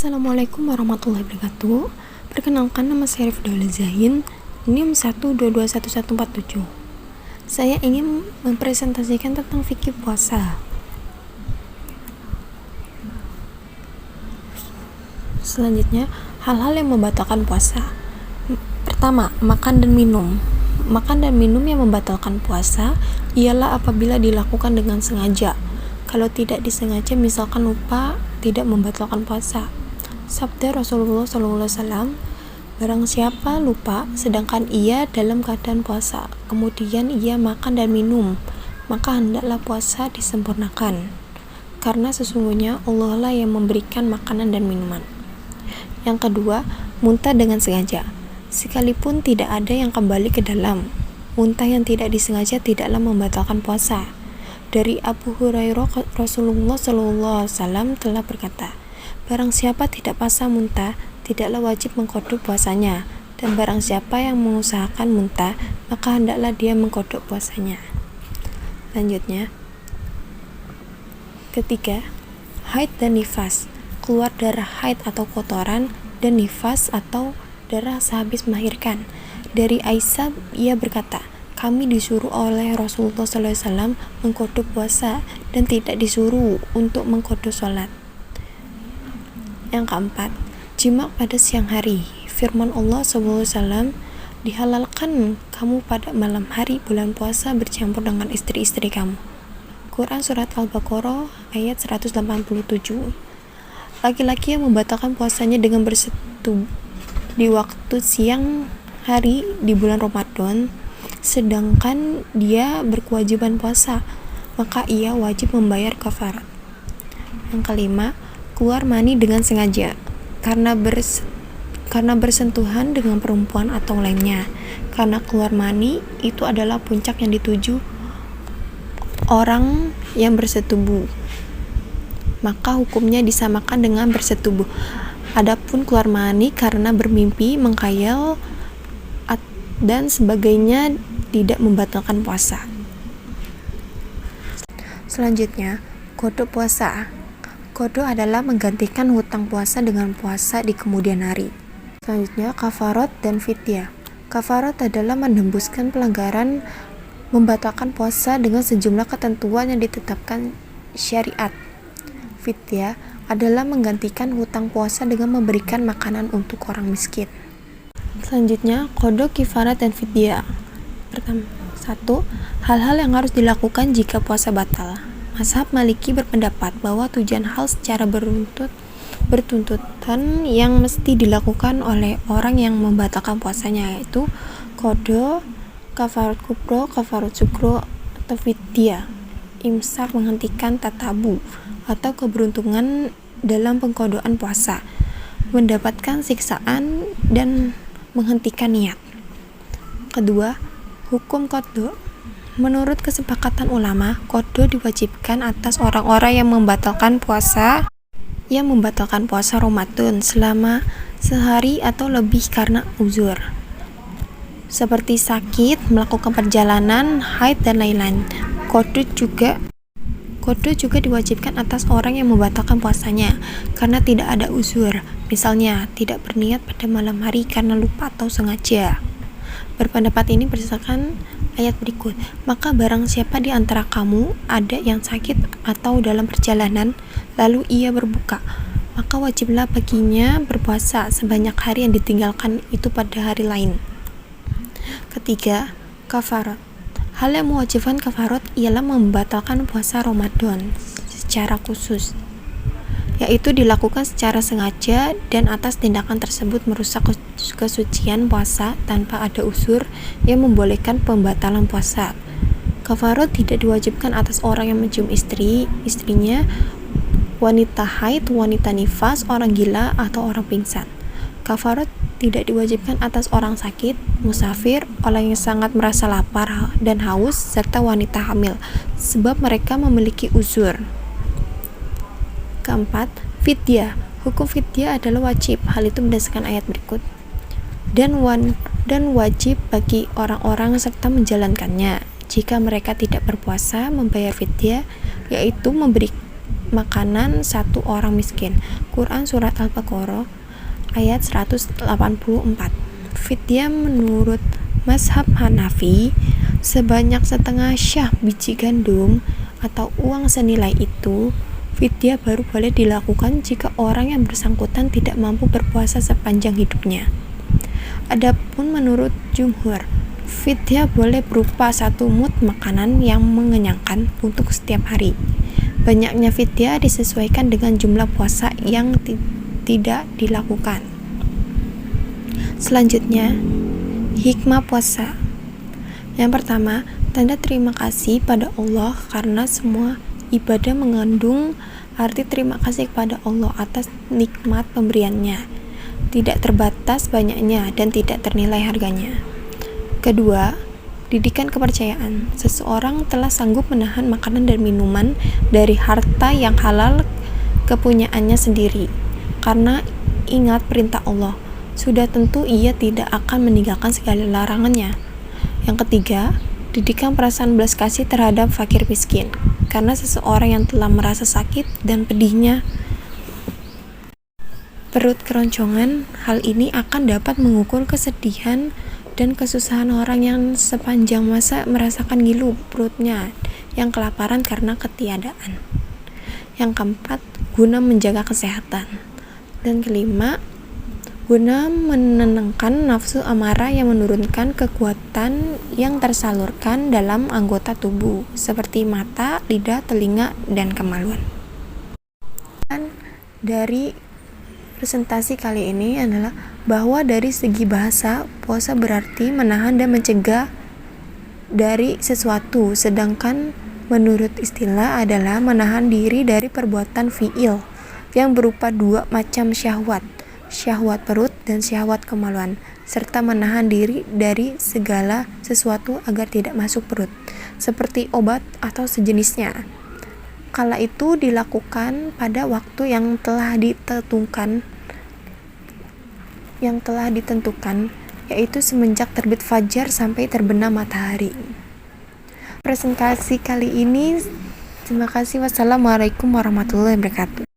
Assalamualaikum warahmatullahi wabarakatuh. Perkenalkan, nama saya Rifdaul Zahin, NIM 1221147. Saya ingin mempresentasikan tentang fikih puasa. Selanjutnya, hal-hal yang membatalkan puasa. Pertama, makan dan minum. Makan dan minum yang membatalkan puasa ialah apabila dilakukan dengan sengaja. Kalau tidak disengaja, misalkan lupa, tidak membatalkan puasa. Sabda Rasulullah SAW, barang siapa lupa sedangkan ia dalam keadaan puasa, kemudian ia makan dan minum, maka hendaklah puasa disempurnakan, karena sesungguhnya Allah lah yang memberikan makanan dan minuman. Yang kedua, muntah dengan sengaja. Sekalipun tidak ada yang kembali ke dalam, muntah yang tidak disengaja tidaklah membatalkan puasa. Dari Abu Hurairah, Rasulullah SAW telah berkata, barang siapa tidak puasa muntah, tidaklah wajib mengqadha puasanya, dan barang siapa yang mengusahakan muntah, maka hendaklah dia mengqadha puasanya. Selanjutnya, ketiga, haid dan nifas. Keluar darah haid atau kotoran, dan nifas atau darah sehabis melahirkan. Dari Aisyah, ia berkata, kami disuruh oleh Rasulullah SAW mengqadha puasa dan tidak disuruh untuk mengqadha sholat. Yang keempat, jima pada siang hari. Firman Allah SAW, dihalalkan kamu pada malam hari bulan puasa bercampur dengan istri-istri kamu. Quran Surat Al-Baqarah ayat 187. Laki-laki yang membatalkan puasanya dengan bersetubuh di waktu siang hari di bulan Ramadan, sedangkan dia berkewajiban puasa, maka ia wajib membayar kafarat. Yang kelima, keluar mani dengan sengaja karena bersentuhan dengan perempuan atau lainnya. Karena keluar mani itu adalah puncak yang dituju orang yang bersetubuh, maka hukumnya disamakan dengan bersetubuh. Adapun keluar mani karena bermimpi, menghayal dan sebagainya tidak membatalkan puasa. Selanjutnya, qadha puasa. Qadha adalah menggantikan hutang puasa dengan puasa di kemudian hari. Selanjutnya, kafarat dan fidyah. Kafarat adalah menembuskan pelanggaran membatalkan puasa dengan sejumlah ketentuan yang ditetapkan syariat. Fidyah adalah menggantikan hutang puasa dengan memberikan makanan untuk orang miskin. Selanjutnya, qadha, kifarat, dan fidyah. Pertama, 1. Hal-hal yang harus dilakukan jika puasa batal. Mazhab Maliki berpendapat bahwa tujuan hal secara bertuntutan yang mesti dilakukan oleh orang yang membatalkan puasanya, yaitu qadha, kafarat kubra, kafarat sugro, atau fidyah. Imsak, menghentikan tatabu atau keberuntungan dalam pengqadaan puasa, mendapatkan siksaan, dan menghentikan niat. Kedua, hukum qadha. Menurut kesepakatan ulama, qadha diwajibkan atas orang-orang yang membatalkan puasa Ramadan selama sehari atau lebih karena uzur, seperti sakit, melakukan perjalanan, haid, dan lain-lain. Qadha juga diwajibkan atas orang yang membatalkan puasanya karena tidak ada uzur, misalnya tidak berniat pada malam hari karena lupa atau sengaja. Berpendapat ini berdasarkan ayat berikut, maka barang siapa di antara kamu ada yang sakit atau dalam perjalanan, lalu ia berbuka, maka wajiblah baginya berpuasa sebanyak hari yang ditinggalkan itu pada hari lain. Ketiga, kafarat. Hal yang mewajibkan kafarat ialah membatalkan puasa Ramadan secara khusus, yaitu dilakukan secara sengaja dan atas tindakan tersebut merusak kesucian puasa tanpa ada uzur yang membolehkan pembatalan puasa. Kafarat tidak diwajibkan atas orang yang mencium istrinya, wanita haid, wanita nifas, orang gila, atau orang pingsan. Kafarat tidak diwajibkan atas orang sakit, musafir, orang yang sangat merasa lapar dan haus, serta wanita hamil, sebab mereka memiliki uzur. Keempat, fidyah. Hukum fidyah adalah wajib, hal itu berdasarkan ayat berikut, dan wajib bagi orang-orang serta menjalankannya. Jika mereka tidak berpuasa, membayar fidyah, yaitu makanan satu orang miskin. Quran Surat Al-Baqarah ayat 184. Fidyah menurut mazhab Hanafi sebanyak setengah syah biji gandum atau uang senilai itu. Fidyah baru boleh dilakukan jika orang yang bersangkutan tidak mampu berpuasa sepanjang hidupnya. Adapun menurut jumhur, fidyah boleh berupa 1 mud makanan yang mengenyangkan untuk setiap hari. Banyaknya fidyah disesuaikan dengan jumlah puasa yang tidak dilakukan. Selanjutnya, hikmah puasa. Yang pertama, tanda terima kasih pada Allah karena semua ibadah mengandung arti terima kasih kepada Allah atas nikmat pemberiannya, tidak terbatas banyaknya dan tidak ternilai harganya. Kedua, didikan kepercayaan. Seseorang telah sanggup menahan makanan dan minuman dari harta yang halal kepunyaannya sendiri karena ingat perintah Allah. Sudah tentu ia tidak akan meninggalkan segala larangannya. Yang ketiga, didikan perasaan belas kasih terhadap fakir miskin, karena seseorang yang telah merasa sakit dan pedihnya perut keroncongan, hal ini akan dapat mengukur kesedihan dan kesusahan orang yang sepanjang masa merasakan ngilu perutnya yang kelaparan karena ketiadaan. Yang keempat, guna menjaga kesehatan. Dan kelima, guna menenangkan nafsu amarah yang menurunkan kekuatan yang tersalurkan dalam anggota tubuh seperti mata, lidah, telinga, dan kemaluan. Dan dari presentasi kali ini adalah bahwa dari segi bahasa, puasa berarti menahan dan mencegah dari sesuatu, sedangkan menurut istilah adalah menahan diri dari perbuatan fi'il yang berupa 2 macam syahwat perut dan syahwat kemaluan, serta menahan diri dari segala sesuatu agar tidak masuk perut, seperti obat atau sejenisnya. Kala itu dilakukan pada waktu yang telah ditentukan, yaitu semenjak terbit fajar sampai terbenam matahari. Presentasi kali ini, terima kasih. Wassalamualaikum warahmatullahi wabarakatuh.